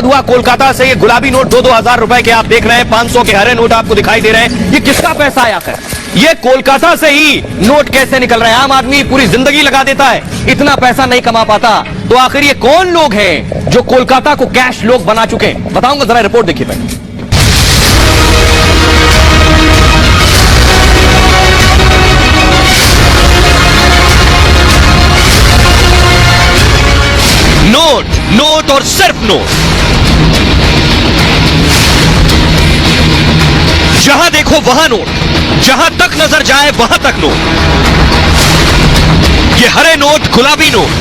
हुआ कोलकाता से ये गुलाबी नोट 2-2 हजार रुपए के आप देख रहे हैं, 500 के हरे नोट आपको दिखाई दे रहे हैं। ये किसका पैसा आया कर? ये कोलकाता से ही नोट कैसे निकल रहे हैं? आम आदमी पूरी जिंदगी लगा देता है, इतना पैसा नहीं कमा पाता। तो आखिर ये कौन लोग हैं जो कोलकाता को कैश लोग बना चुके हैं? बताऊंगा, जरा रिपोर्ट देखिए पहले। नोट, नोट और सिर्फ नोट। जहां देखो वहां नोट, जहां तक नजर जाए वहां तक नोट। ये हरे नोट, गुलाबी नोट,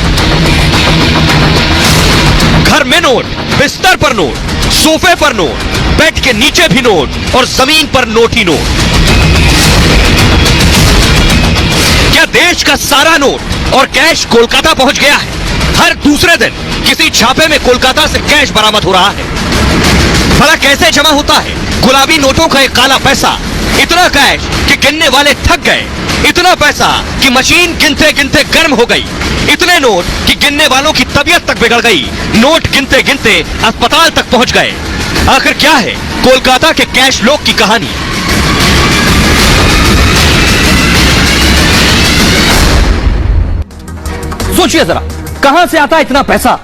घर में नोट, बिस्तर पर नोट, सोफे पर नोट, बेड के नीचे भी नोट और जमीन पर नोट ही नोट। क्या देश का सारा नोट और कैश कोलकाता पहुंच गया है? हर दूसरे दिन किसी छापे में कोलकाता से कैश बरामद हो रहा है। भला कैसे जमा होता है गुलाबी नोटों का एक काला पैसा? इतना कैश कि गिनने वाले थक गए, इतना पैसा कि मशीन गिनते गिनते गर्म हो गई, इतने नोट कि गिनने वालों की तबीयत तक बिगड़ गई, नोट गिनते गिनते अस्पताल तक पहुंच गए। आखिर क्या है कोलकाता के कैश लोग की कहानी? सोचिए जरा, कहां से आता है इतना पैसा?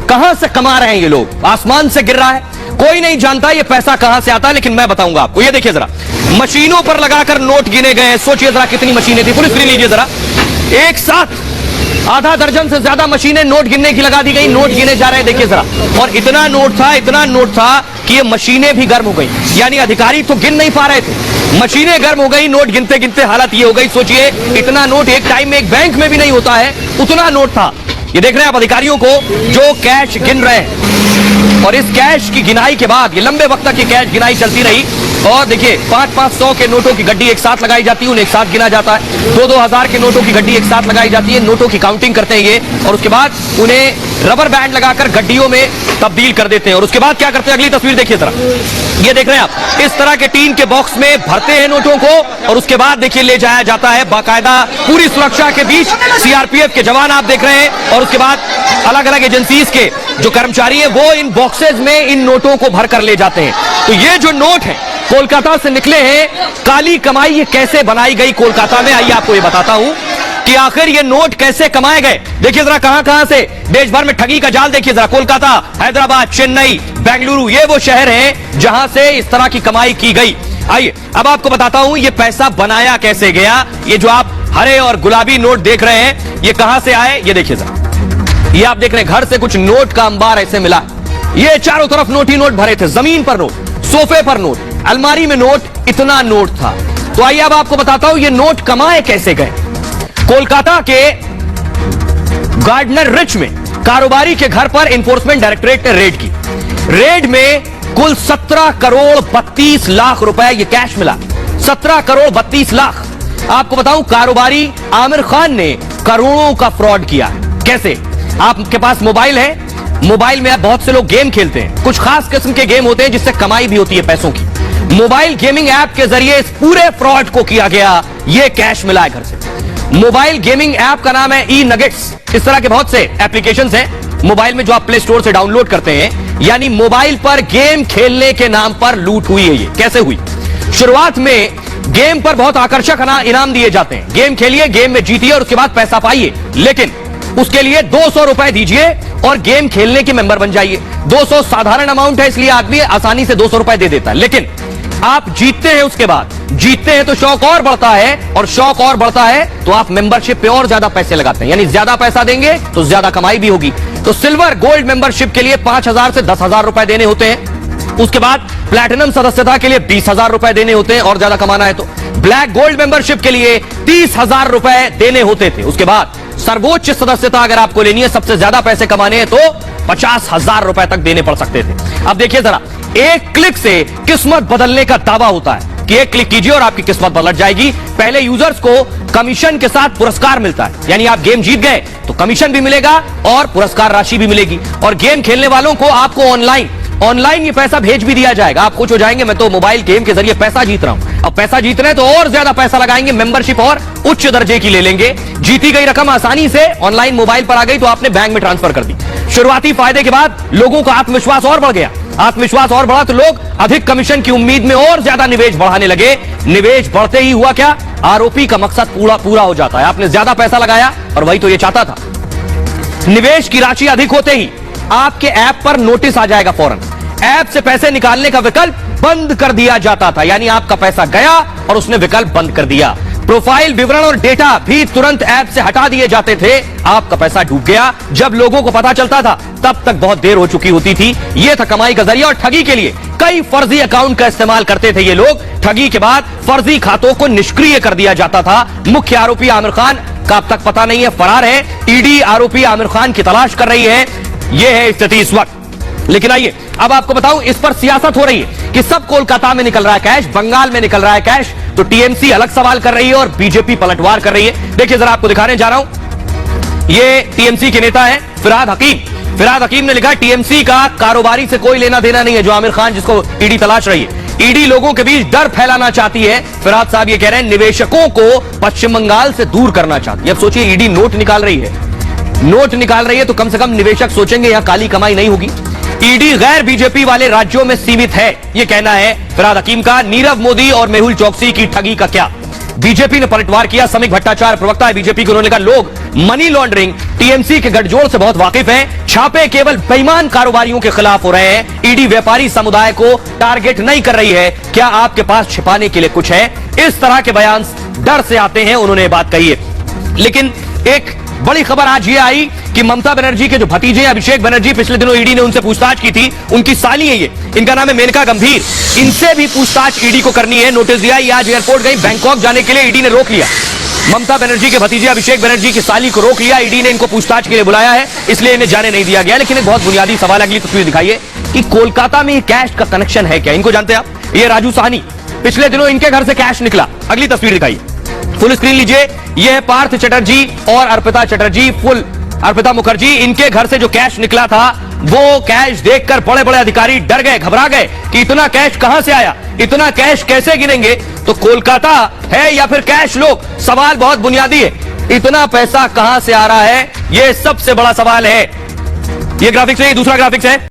कहां से कमा रहे हैं ये लोग? आसमान से गिर रहा है? कोई नहीं जानता ये पैसा कहां से आता है, लेकिन मैं बताऊंगा आपको। ये देखिए जरा, मशीनों पर लगाकर नोट गिने गए। सोचिए जरा कितनी मशीनें थी। पुलिस स्क्रीन लीजिए जरा, एक साथ आधा दर्जन से ज्यादा मशीनें नोट गिनने की लगा दी गई, नोट गिने जा रहे हैं। देखिए जरा, और इतना नोट था, इतना नोट था कि ये मशीनें भी गर्म हो गई। यानी अधिकारी तो गिन नहीं पा रहे थे, मशीनें गर्म हो गई, नोट गिनते गिनते हालत ये हो गई। सोचिए इतना नोट एक टाइम में एक बैंक में भी नहीं होता है, उतना नोट था। ये देख रहे हैं आप अधिकारियों को जो कैश गिन रहे हैं, और इस कैश की गिनाई के बाद ये लंबे वक्त तक ये कैश गिनाई चलती रही। और देखिए 500 के नोटों की गड्डी एक साथ लगाई जाती है, उन्हें एक साथ गिना जाता है। 2-2 हजार के नोटों की गड्डी एक साथ लगाई जाती है, नोटों की काउंटिंग करते हैं ये, और उसके बाद उन्हें रबर बैंड लगाकर गड्डियों में तब्दील कर देते हैं। और उसके बाद क्या करते हैं, अगली तस्वीर देखिए जरा, ये देख रहे हैं आप, इस तरह के टीन के बॉक्स में भरते हैं नोटों को, और उसके बाद देखिए ले जाया जाता है बाकायदा पूरी सुरक्षा के बीच। सीआरपीएफ के जवान आप देख रहे हैं, और उसके बाद अलग अलग एजेंसीज के जो कर्मचारी हैं वो इन बॉक्सेज में इन नोटों को भरकर ले जाते हैं। तो ये जो नोट है कोलकाता से निकले हैं, काली कमाई ये कैसे बनाई गई कोलकाता में, आइए आपको ये बताता हूं कि आखिर ये नोट कैसे कमाए गए। देखिए जरा कहां कहां से देश भर में ठगी का जाल देखिए जरा। कोलकाता, हैदराबाद, चेन्नई, बेंगलुरु, ये वो शहर हैं जहां से इस तरह की कमाई की गई। आइए अब आपको बताता हूं ये पैसा बनाया कैसे गया। ये जो आप हरे और गुलाबी नोट देख रहे हैं, ये कहां से आए? ये देखिए जरा, ये आप देख रहे हैं, घर से कुछ नोट का अंबार ऐसे मिला। ये चारों तरफ नोट ही नोट भरे थे, जमीन पर नोट, सोफे पर नोट, अलमारी में नोट, इतना नोट था। तो आइए अब आपको बताता हूं ये नोट कमाए कैसे गए। कोलकाता के गार्डनर रिच में कारोबारी के घर पर एनफोर्समेंट डायरेक्टरेट ने रेड की। रेड में कुल 17 करोड़ 32 लाख रुपए ये कैश मिला। 17 करोड़ 32 लाख। आपको बताऊं कारोबारी आमिर खान ने करोड़ों का फ्रॉड किया। कैसे? आपके पास मोबाइल है, मोबाइल में बहुत से लोग गेम खेलते हैं, कुछ खास किस्म के गेम होते हैं जिससे कमाई भी होती है पैसों की। मोबाइल गेमिंग ऐप के जरिए इस पूरे फ्रॉड को किया गया, ये कैश मिला है घर से। मोबाइल गेमिंग ऐप का नाम है ई नगेट्स। इस तरह के बहुत से एप्लीकेशंस हैं मोबाइल में जो आप प्ले स्टोर से डाउनलोड करते हैं। यानी मोबाइल पर गेम खेलने के नाम पर लूट हुई है। ये कैसे हुई? शुरुआत में गेम पर बहुत आकर्षक इनाम दिए जाते हैं, गेम खेलिए, गेम में जीतिए और उसके बाद पैसा पाइए, लेकिन उसके लिए 200 रुपए दीजिए और गेम खेलने के मेंबर बन जाइए। 200 साधारण अमाउंट है, इसलिए आदमी आसानी से 200 रुपए दे देता है, लेकिन आप जीतते हैं, उसके बाद जीतते हैं तो शौक और बढ़ता है, और शौक और बढ़ता है तो आप मेंबरशिप पे और ज्यादा पैसे लगाते हैं। यानी ज्यादा पैसा देंगे तो ज्यादा कमाई भी होगी। तो सिल्वर गोल्ड मेंबरशिप के लिए 5,000 से 10,000 रुपए देने होते हैं। उसके बाद प्लैटिनम सदस्यता के लिए 20,000 रुपए देने होते हैं, और ज्यादा कमाना है तो। ब्लैक गोल्ड मेंबरशिप के लिए 30,000 रुपए देने होते थे। उसके बाद सर्वोच्च सदस्यता अगर आपको लेनी है, सबसे ज्यादा पैसे कमाने हैं, तो 50,000 रुपए तक देने पड़ सकते थे। अब देखिए जरा, एक क्लिक से किस्मत बदलने का दावा होता है कि एक क्लिक कीजिए और आपकी किस्मत बदल जाएगी। पहले यूजर्स को कमीशन के साथ पुरस्कार मिलता है, यानी आप गेम जीत गए तो कमीशन भी मिलेगा और पुरस्कार राशि भी मिलेगी। और गेम खेलने वालों को आपको ऑनलाइन ऑनलाइन ये पैसा भेज भी दिया जाएगा। आप खुश हो जाएंगे, मैं तो मोबाइल गेम के जरिए पैसा जीत रहा हूं। अब पैसा जीत रहे हैं तो और ज्यादा पैसा लगाएंगे, मेंबरशिप और उच्च दर्जे की ले लेंगे। जीती गई रकम आसानी से ऑनलाइन मोबाइल पर आ गई तो आपने बैंक में ट्रांसफर कर दी। शुरुआती फायदे के बाद लोगों का आत्मविश्वास और बढ़ गया। आत्मविश्वास और बढ़ा तो लोग अधिक कमीशन की उम्मीद में और ज्यादा निवेश बढ़ाने लगे। निवेश बढ़ते ही हुआ क्या, आरोपी का मकसद पूरा हो जाता है। आपने ज्यादा पैसा लगाया और वही तो ये चाहता था। निवेश की राशि अधिक होते ही आपके ऐप पर नोटिस आ जाएगा फौरन। ऐप से पैसे निकालने का विकल्प बंद कर दिया जाता था, यानी आपका पैसा गया और उसने विकल्प बंद कर दिया। प्रोफाइल विवरण और डेटा भी तुरंत ऐप से हटा दिए जाते थे। आपका पैसा डूब गया। जब लोगों को पता चलता था तब तक बहुत देर हो चुकी होती थी। यह था कमाई का जरिया। और ठगी के लिए कई फर्जी अकाउंट का इस्तेमाल करते थे ये लोग। ठगी के बाद फर्जी खातों को निष्क्रिय कर दिया जाता था। मुख्य आरोपी आमिर खान का अब तक पता नहीं है, फरार है। ईडी आरोपी आमिर खान की तलाश कर रही है। यह है स्थिति इस वक्त। लेकिन आइए अब आपको बताऊं, इस पर सियासत हो रही है कि सब कोलकाता में निकल रहा है कैश, बंगाल में निकल रहा है कैश, तो टीएमसी अलग सवाल कर रही है और बीजेपी पलटवार कर रही है। देखिए जरा आपको दिखाने जा रहा हूं, ये टीएमसी के नेता हैं फिरहाद हकीम। फिरहाद हकीम ने लिखा, टीएमसी का कारोबारी से कोई लेना देना नहीं है जो आमिर खान जिसको ईडी तलाश रही है। ईडी लोगों के बीच डर फैलाना चाहती है। फिरहाद साहब ये कह रहे हैं निवेशकों को पश्चिम बंगाल से दूर करना चाहती है। अब सोचिए ईडी नोट निकाल रही है, नोट निकाल रही है तो कम से कम निवेशक सोचेंगे यहां काली कमाई नहीं होगी। ईडी गैर बीजेपी वाले राज्यों में सीमित है, यह कहना है फिरहाद हकीम का। नीरव मोदी और मेहुल चौकसी की ठगी का क्या, बीजेपी ने पलटवार किया। समीक भट्टाचार्य प्रवक्ता है बीजेपी के, उन्होंने कहा लोग मनी लॉन्ड्रिंग टीएमसी के गठजोड़ से बहुत वाकिफ हैं। छापे केवल बेईमान कारोबारियों के खिलाफ हो रहे हैं। ईडी व्यापारी समुदाय को टारगेट नहीं कर रही है। क्या आपके पास छिपाने के लिए कुछ है? इस तरह के बयान डर से आते हैं, उन्होंने बात कही है। लेकिन एक बड़ी खबर आज ये आई कि ममता बनर्जी के जो भतीजे अभिषेक बनर्जी, पिछले दिनों ईडी ने उनसे पूछताछ की थी। उनकी साली है ये, इनका नाम है मेनका गंभीर। इनसे भी पूछताछ ईडी को करनी है। नोटिस दिया, ये आज एयरपोर्ट गई, बैंकॉक जाने के लिए ईडी ने रोक लिया। ममता बनर्जी के भतीजे अभिषेक बनर्जी की साली को रोक लिया। ईडी ने इनको पूछताछ के लिए बुलाया है, इसलिए इन्हें जाने नहीं दिया गया। लेकिन एक बहुत बुनियादी सवाल, अगली तस्वीर दिखाइए कि कोलकाता में कैश का कनेक्शन है क्या? इनको जानते हैं आप? ये राजू साहनी, पिछले दिनों इनके घर से कैश निकला। अगली तस्वीर दिखाइए, फुल स्क्रीन लीजिए। यह है पार्थ चटर्जी और अर्पिता चटर्जी, फुल अर्पिता मुखर्जी। इनके घर से जो कैश निकला था वो कैश देखकर बड़े बड़े अधिकारी डर गए, घबरा गए कि इतना कैश कहां से आया, इतना कैश कैसे गिनेंगे? तो कोलकाता है या फिर कैश लोग? सवाल बहुत बुनियादी है। इतना पैसा कहां से आ रहा है, यह सबसे बड़ा सवाल है। यह ग्राफिक्स है, दूसरा ग्राफिक्स है।